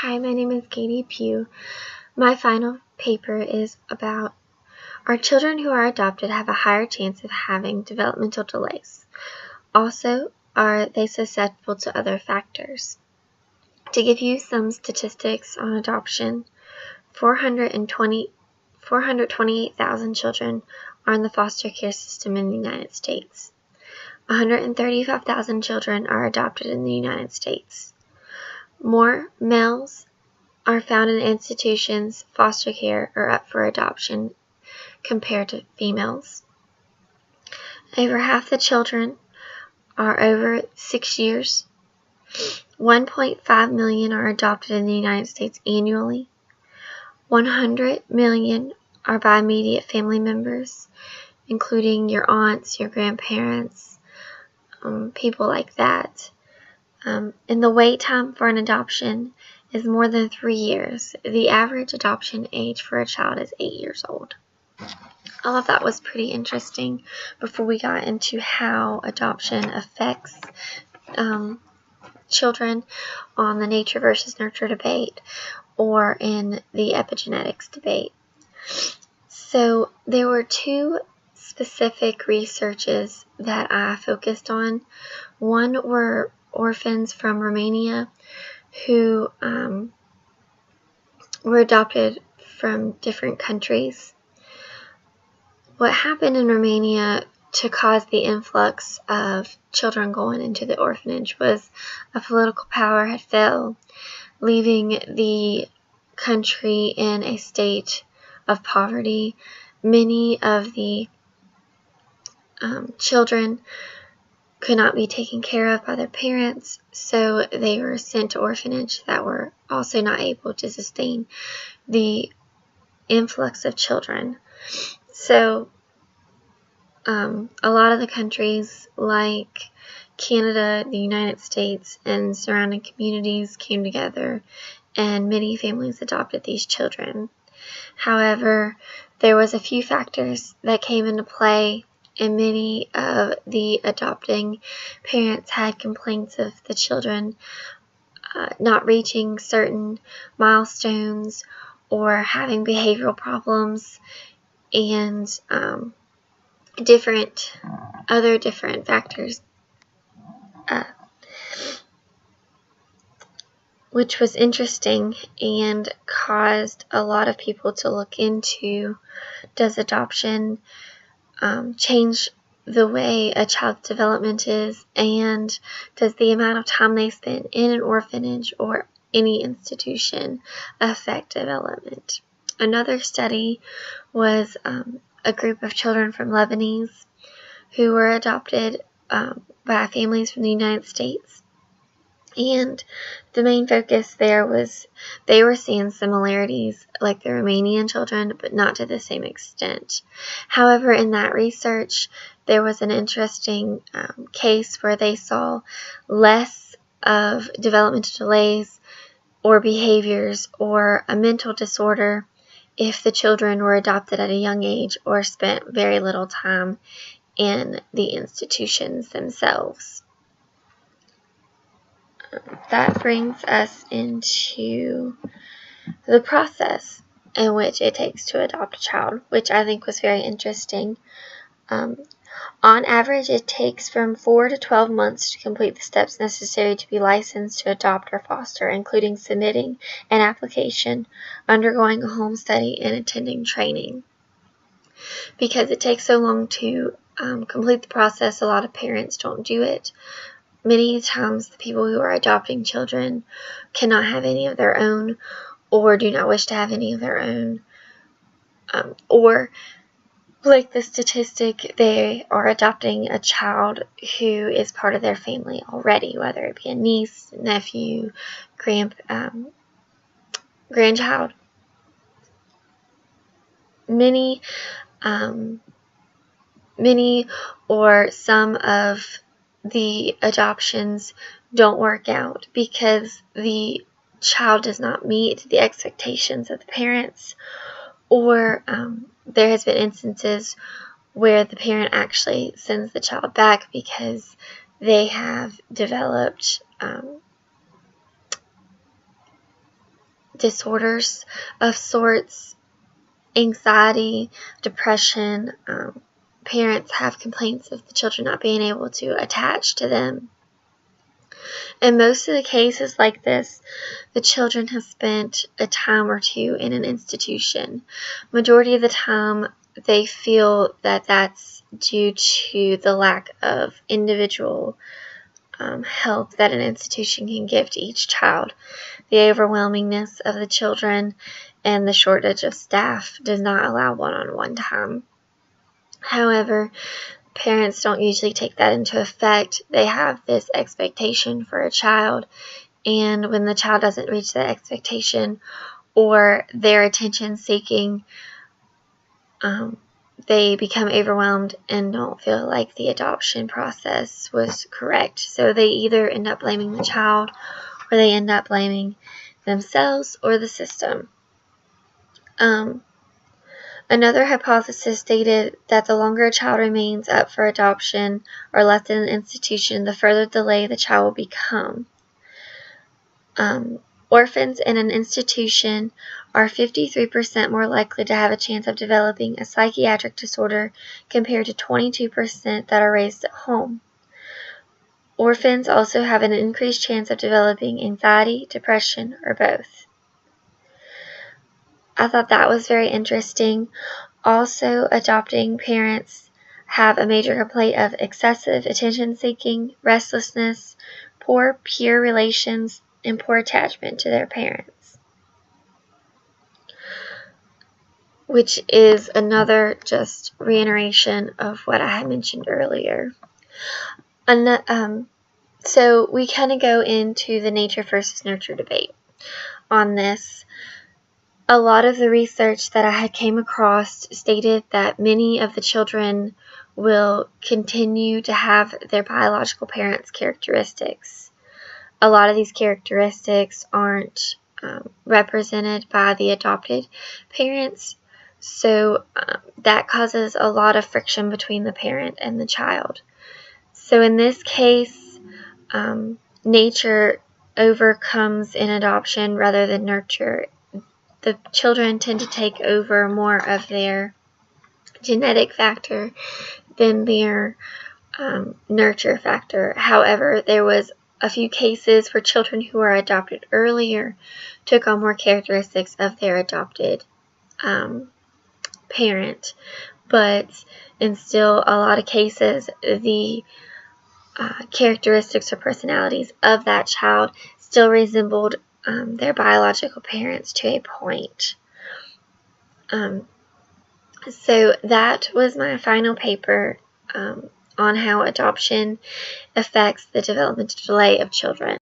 Hi, my name is Katie Pugh. My final paper is about are children who are adopted have a higher chance of having developmental delays? Also, are they susceptible to other factors? To give you some statistics on adoption, 428,000 children are in the foster care system in the United States. 135,000 children are adopted in the United States. More males are found in institutions, foster care, or up for adoption compared to females. Over half the children are over 6 years. 1.5 million are adopted in the United States annually. 100 million are by immediate family members, including your aunts, your grandparents, people like that. And the wait time for an adoption is more than 3 years. The average adoption age for a child is 8 years old. All of that was pretty interesting before we got into how adoption affects children on the nature versus nurture debate or in the epigenetics debate. So there were two specific researches that I focused on. One were orphans from Romania who were adopted from different countries. What happened in Romania to cause the influx of children going into the orphanage was a political power had failed, leaving the country in a state of poverty. Many of the children could not be taken care of by their parents, so they were sent to orphanage that were also not able to sustain the influx of children. So a lot of the countries like Canada, the United States, and surrounding communities came together, and many families adopted these children. However, there was a few factors that came into play, and many of the adopting parents had complaints of the children not reaching certain milestones or having behavioral problems and different factors, which was interesting and caused a lot of people to look into, does adoption change the way a child's development is, and does the amount of time they spend in an orphanage or any institution affect development? Another study was a group of children from Lebanese who were adopted by families from the United States. And the main focus there was they were seeing similarities like the Romanian children, but not to the same extent. However, in that research, there was an interesting case where they saw less of developmental delays or behaviors or a mental disorder if the children were adopted at a young age or spent very little time in the institutions themselves. That brings us into the process in which it takes to adopt a child, which I think was very interesting. On average, it takes from 4 to 12 months to complete the steps necessary to be licensed to adopt or foster, including submitting an application, undergoing a home study, and attending training. Because it takes so long to complete the process, a lot of parents don't do it. Many times the people who are adopting children cannot have any of their own or do not wish to have any of their own. Or, like the statistic, they are adopting a child who is part of their family already, whether it be a niece, nephew, grandchild. Many or some of the adoptions don't work out because the child does not meet the expectations of the parents, or there has been instances where the parent actually sends the child back because they have developed disorders of sorts, anxiety, depression. Parents have complaints of the children not being able to attach to them. In most of the cases like this, the children have spent a time or two in an institution. Majority of the time, they feel that that's due to the lack of individual help that an institution can give to each child. The overwhelmingness of the children and the shortage of staff does not allow one-on-one time. However, parents don't usually take that into effect. They have this expectation for a child, and when the child doesn't reach that expectation or their attention seeking, they become overwhelmed and don't feel like the adoption process was correct. So they either end up blaming the child or they end up blaming themselves or the system. Another hypothesis stated that the longer a child remains up for adoption or left in an institution, the further delay the child will become. Orphans in an institution are 53% more likely to have a chance of developing a psychiatric disorder compared to 22% that are raised at home. Orphans also have an increased chance of developing anxiety, depression, or both. I thought that was very interesting. Also, adopting parents have a major complaint of excessive attention-seeking, restlessness, poor peer relations, and poor attachment to their parents, which is another just reiteration of what I had mentioned earlier. So we kind of go into the nature versus nurture debate on this. A lot of the research that I had came across stated that many of the children will continue to have their biological parents' characteristics. A lot of these characteristics aren't represented by the adopted parents, so that causes a lot of friction between the parent and the child. So in this case, nature overcomes in adoption rather than nurture. The children tend to take over more of their genetic factor than their nurture factor. However, there was a few cases where children who were adopted earlier took on more characteristics of their adopted parent, but in still a lot of cases, the characteristics or personalities of that child still resembled their biological parents to a point. So that was my final paper on how adoption affects the developmental delay of children.